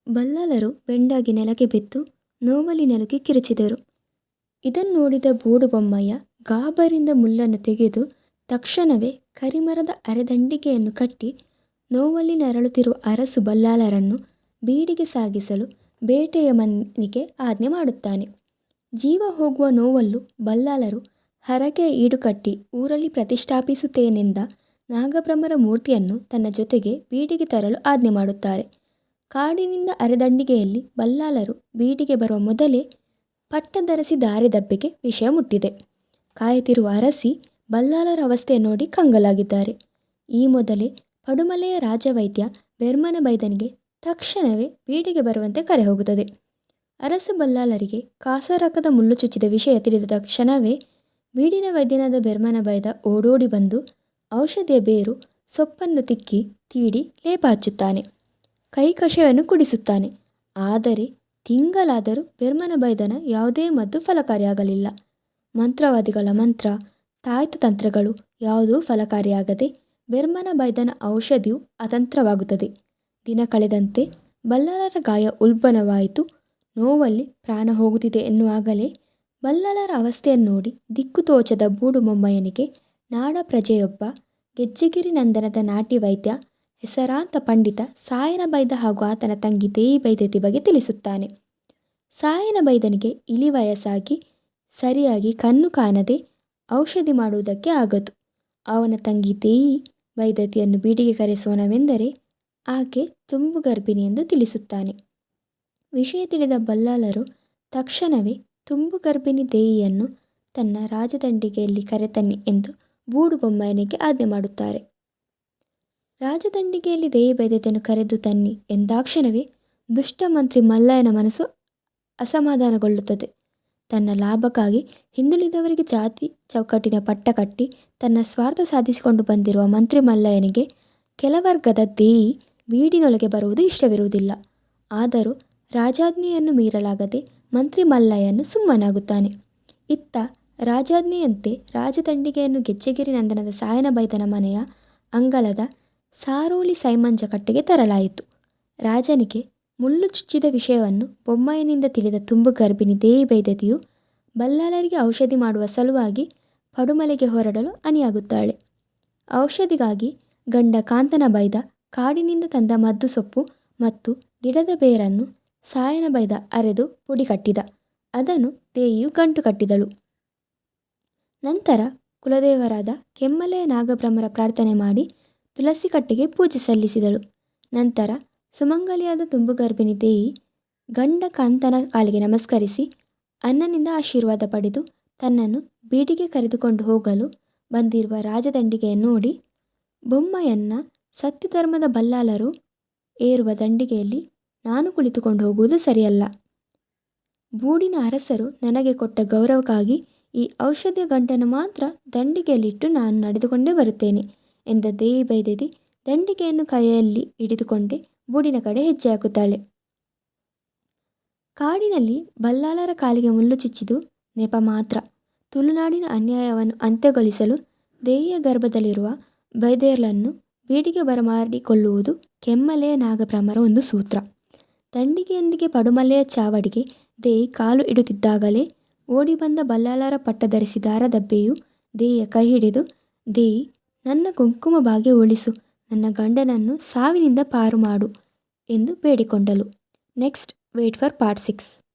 ಬಲ್ಲಾಳರು ಬೆಂಡಾಗಿ ನೆಲಕ್ಕೆ ಬಿದ್ದು ನೋವಲ್ಲಿ ನಲುಗಿ ಕಿರುಚಿದರು. ಇದನ್ನು ನೋಡಿದ ಬೂಡುಬೊಮ್ಮಯ್ಯ ಗಾಬರಿಯಿಂದ ಮುಳ್ಳನ್ನು ತೆಗೆದು ತಕ್ಷಣವೇ ಕರಿಮರದ ಅರೆದಂಡಿಗೆಯನ್ನು ಕಟ್ಟಿ ನೋವಲ್ಲಿ ನರಳುತ್ತಿರುವ ಅರಸು ಬಲ್ಲಾಳರನ್ನು ಬೀಡಿಗೆ ಸಾಗಿಸಲು ಬೇಟೆಯ ಮನೆಗೆ ಆಜ್ಞೆ ಮಾಡುತ್ತಾನೆ. ಜೀವ ಹೋಗುವ ನೋವಲ್ಲೂ ಬಲ್ಲಾಳರು ಹರಕೆಯ ಈಡು ಕಟ್ಟಿ ಊರಲ್ಲಿ ಪ್ರತಿಷ್ಠಾಪಿಸುತ್ತೇನೆಂದ ನಾಗಬ್ರಹ್ಮರ ಮೂರ್ತಿಯನ್ನು ತನ್ನ ಜೊತೆಗೆ ಬೀಡಿಗೆ ತರಲು ಆಜ್ಞೆ ಮಾಡುತ್ತಾರೆ. ಕಾಡಿನಿಂದ ಅರೆದಂಡಿಗೆಯಲ್ಲಿ ಬಲ್ಲಾಳರು ಬೀಡಿಗೆ ಬರುವ ಮೊದಲೇ ಪಟ್ಟದರಸಿ ದಾರಿದಬ್ಬೆಗೆ ವಿಷಯ ಮುಟ್ಟಿದೆ. ಕಾಯುತ್ತಿರುವ ಅರಸಿ ಬಲ್ಲಾಳರ ಅವಸ್ಥೆ ನೋಡಿ ಕಂಗಾಲಾಗಿದ್ದಾರೆ. ಈ ಮೊದಲೇ ಪಡುಮಲೆಯ ರಾಜವೈದ್ಯ ಬೆರ್ಮನಬೈದನಿಗೆ ತಕ್ಷಣವೇ ಬೀಡಿಗೆ ಬರುವಂತೆ ಕರೆ ಹೋಗುತ್ತದೆ. ಅರಸ ಬಲ್ಲಾಳರಿಗೆ ಕಾಸರಕದ ಮುಳ್ಳು ಚುಚ್ಚಿದ ವಿಷಯ ತಿಳಿದ ತಕ್ಷಣವೇ ಬೀಡಿನ ವೈದ್ಯನಾದ ಬೆರ್ಮನಬೈದ ಓಡೋಡಿ ಬಂದು ಔಷಧಿಯ ಬೇರು ಸೊಪ್ಪನ್ನು ತಿಕ್ಕಿ ತೀಡಿ ಲೇಪ ಹಚ್ಚುತ್ತಾನೆ. ಕೈ ಕಷವನ್ನು ಕುಡಿಸುತ್ತಾನೆ. ಆದರೆ ತಿಂಗಳಾದರೂ ಬೆರ್ಮನಬೈದನ ಯಾವುದೇ ಮದ್ದು ಫಲಕಾರಿಯಾಗಲಿಲ್ಲ. ಮಂತ್ರವಾದಿಗಳ ಮಂತ್ರ, ತಾಯ್ತ ತಂತ್ರಗಳು ಯಾವುದೂ ಫಲಕಾರಿಯಾಗದೆ ಬೆರ್ಮನಬೈದನ ಔಷಧಿಯು ಅತಂತ್ರವಾಗುತ್ತದೆ. ದಿನ ಕಳೆದಂತೆ ಬಲ್ಲಾಳರ ಗಾಯ ಉಲ್ಬಣವಾಯಿತು. ನೋವಲ್ಲಿ ಪ್ರಾಣ ಹೋಗುತ್ತಿದೆ ಎನ್ನುವಾಗಲೇ ಬಲ್ಲಾಳರ ಅವಸ್ಥೆಯನ್ನು ನೋಡಿ ದಿಕ್ಕು ತೋಚದ ಬೂಡುಬೊಮ್ಮಯ್ಯನಿಗೆ ನಾಡ ಪ್ರಜೆಯೊಬ್ಬ ಗೆಜ್ಜೆಗಿರಿ ನಂದನದ ನಾಟಿ ವೈದ್ಯ, ಹೆಸರಾಂತ ಪಂಡಿತ ಸಾಯನಬೈದ ಹಾಗೂ ಆತನ ತಂಗಿ ದೇಯಿ ಬೈದತಿ ಬಗ್ಗೆ ತಿಳಿಸುತ್ತಾನೆ. ಸಾಯನಬೈದನಿಗೆ ಇಳಿ ವಯಸ್ಸಾಗಿ ಸರಿಯಾಗಿ ಕಣ್ಣು ಕಾಣದೆ ಔಷಧಿ ಮಾಡುವುದಕ್ಕೆ ಆಗದು. ಅವನ ತಂಗಿ ದೇಯಿ ಬೈದತಿಯನ್ನು ಬೀಡಿಗೆ ಕರೆಸೋಣವೆಂದರೆ ಆಕೆ ತುಂಬು ಗರ್ಭಿಣಿ ಎಂದು ತಿಳಿಸುತ್ತಾನೆ. ವಿಷಯ ತಿಳಿದ ಬಲ್ಲಾಳರು ತಕ್ಷಣವೇ ತುಂಬು ಗರ್ಭಿಣಿ ದೇಯಿಯನ್ನು ತನ್ನ ರಾಜದಂಡಿಗೆಯಲ್ಲಿ ಕರೆತನ್ನಿ ಎಂದು ಬೂಡುಬೊಮ್ಮಯ್ಯನಿಗೆ ಆಜ್ಞೆ ಮಾಡುತ್ತಾರೆ. ರಾಜದಂಡಿಗೆಯಲ್ಲಿ ದೇಯಿ ಬೈದತಿಯನ್ನು ಕರೆದು ತನ್ನಿ ಎಂದಾಕ್ಷಣವೇ ದುಷ್ಟ ಮಂತ್ರಿ ಮಲ್ಲಯ್ಯನ ಮನಸ್ಸು ಅಸಮಾಧಾನಗೊಳ್ಳುತ್ತದೆ. ತನ್ನ ಲಾಭಕ್ಕಾಗಿ ಹಿಂದುಳಿದವರಿಗೆ ಜಾತಿ ಚೌಕಟ್ಟಿನ ಪಟ್ಟ ಕಟ್ಟಿ ತನ್ನ ಸ್ವಾರ್ಥ ಸಾಧಿಸಿಕೊಂಡು ಬಂದಿರುವ ಮಂತ್ರಿ ಮಲ್ಲಯ್ಯನಿಗೆ ಕೆಲವರ್ಗದ ದೇಯಿ ಬೀಡಿನೊಳಗೆ ಬರುವುದು ಇಷ್ಟವಿರುವುದಿಲ್ಲ. ಆದರೂ ರಾಜಾಜ್ಞೆಯನ್ನು ಮೀರಲಾಗದೆ ಮಂತ್ರಿ ಮಲ್ಲಯ್ಯನು ಸುಮ್ಮನಾಗುತ್ತಾನೆ. ಇತ್ತ ರಾಜಾಜ್ಞೆಯಂತೆ ರಾಜದಂಡಿಗೆಯನ್ನು ಗೆಜ್ಜೆಗಿರಿ ನಂದನದ ಸಾಯನಬೈದನ ಮನೆಯ ಅಂಗಳದ ಸಾರೋಳಿ ಸೈಮಂಜ ಕಟ್ಟೆಗೆ ತರಲಾಯಿತು. ರಾಜನಿಗೆ ಮುಳ್ಳು ಚುಚ್ಚಿದ ವಿಷಯವನ್ನು ಬೊಮ್ಮಯ್ಯನಿಂದ ತಿಳಿದ ತುಂಬು ಗರ್ಭಿಣಿ ದೇಯಿ ಬೈದತಿಯು ಬಲ್ಲಾಳರಿಗೆ ಔಷಧಿ ಮಾಡುವ ಸಲುವಾಗಿ ಪಡುಮಲೆಗೆ ಹೊರಡಲು ಅಣಿಯಾಗುತ್ತಾಳೆ. ಔಷಧಿಗಾಗಿ ಗಂಡ ಕಾಂತನಬೈದ ಕಾಡಿನಿಂದ ತಂದ ಮದ್ದು ಸೊಪ್ಪು ಮತ್ತು ಗಿಡದ ಬೇರನ್ನು ಸಾಯನಬೈದ ಅರೆದು ಪುಡಿ ಕಟ್ಟಿದ. ಅದನ್ನು ದೇಯಿಯು ಗಂಟು ಕಟ್ಟಿದಳು. ನಂತರ ಕುಲದೇವರಾದ ಕೆಮ್ಮಲೆಯ ನಾಗಬ್ರಹ್ಮರ ಪ್ರಾರ್ಥನೆ ಮಾಡಿ ತುಳಸಿ ಕಟ್ಟೆಗೆ ಪೂಜೆ ಸಲ್ಲಿಸಿದಳು. ನಂತರ ಸುಮಂಗಲಿಯಾದ ತುಂಬು ಗರ್ಭಿಣಿ ದೇಯಿ ಗಂಡ ಕಾಂತನ ಕಾಲಿಗೆ ನಮಸ್ಕರಿಸಿ ಅಣ್ಣನಿಂದ ಆಶೀರ್ವಾದ ಪಡೆದು ತನ್ನನ್ನು ಬೀಡಿಗೆ ಕರೆದುಕೊಂಡು ಹೋಗಲು ಬಂದಿರುವ ರಾಜದಂಡಿಗೆಯನ್ನು ನೋಡಿ, ಬೊಮ್ಮಯ್ಯನ ಸತ್ಯಧರ್ಮದ ಬಲ್ಲಾಳರು ಏರುವ ದಂಡಿಗೆಯಲ್ಲಿ ನಾನು ಕುಳಿತುಕೊಂಡು ಹೋಗುವುದು ಸರಿಯಲ್ಲ. ಬೂಡಿನ ಅರಸರು ನನಗೆ ಕೊಟ್ಟ ಗೌರವಕ್ಕಾಗಿ ಈ ಔಷಧಿಯ ಗಂಟನ್ನು ಮಾತ್ರ ದಂಡಿಗೆಯಲ್ಲಿಟ್ಟು ನಾನು ನಡೆದುಕೊಂಡೇ ಬರುತ್ತೇನೆ ಎಂದ ದೇಯಿ ಬೈದತಿ ದಂಡಿಗೆಯನ್ನು ಕೈಯಲ್ಲಿ ಹಿಡಿದುಕೊಂಡೇ ಬೂಡಿನ ಕಡೆ ಹೆಜ್ಜೆ ಹಾಕುತ್ತಾಳೆ. ಕಾಡಿನಲ್ಲಿ ಬಲ್ಲಾಳರ ಕಾಲಿಗೆ ಮುಳ್ಳು ಚುಚ್ಚಿದು ನೆಪ ಮಾತ್ರ. ತುಳುನಾಡಿನ ಅನ್ಯಾಯವನ್ನು ಅಂತ್ಯಗೊಳಿಸಲು ದೇಯಿಯ ಗರ್ಭದಲ್ಲಿರುವ ಬೈದೇರ್ಲನ್ನು ಬೀಡಿಗೆ ಬರಮಾಡಿಕೊಳ್ಳುವುದು ಕೆಮ್ಮಲೆಯ ನಾಗಬ್ರಹ್ಮರ ಒಂದು ಸೂತ್ರ. ದಂಡಿಗೆಯೊಂದಿಗೆ ಪಡುಮಲೆಯ ಚಾವಡಿಗೆ ದೇಯಿ ಕಾಲು ಇಡುತ್ತಿದ್ದಾಗಲೇ ಓಡಿ ಬಂದ ಬಲ್ಲಾಳರ ಪಟ್ಟಧರಿಸಿ ದಾರದಬ್ಬೆಯು ದೇಯಿಯ ಕೈ ಹಿಡಿದು, ದೇಯಿ, ನನ್ನ ಕುಂಕುಮ ಭಾಗ್ಯ ಉಳಿಸು, ನನ್ನ ಗಂಡನನ್ನು ಸಾವಿನಿಂದ ಪಾರು ಮಾಡು ಎಂದು ಬೇಡಿಕೊಂಡಳು. Next wait for part 6.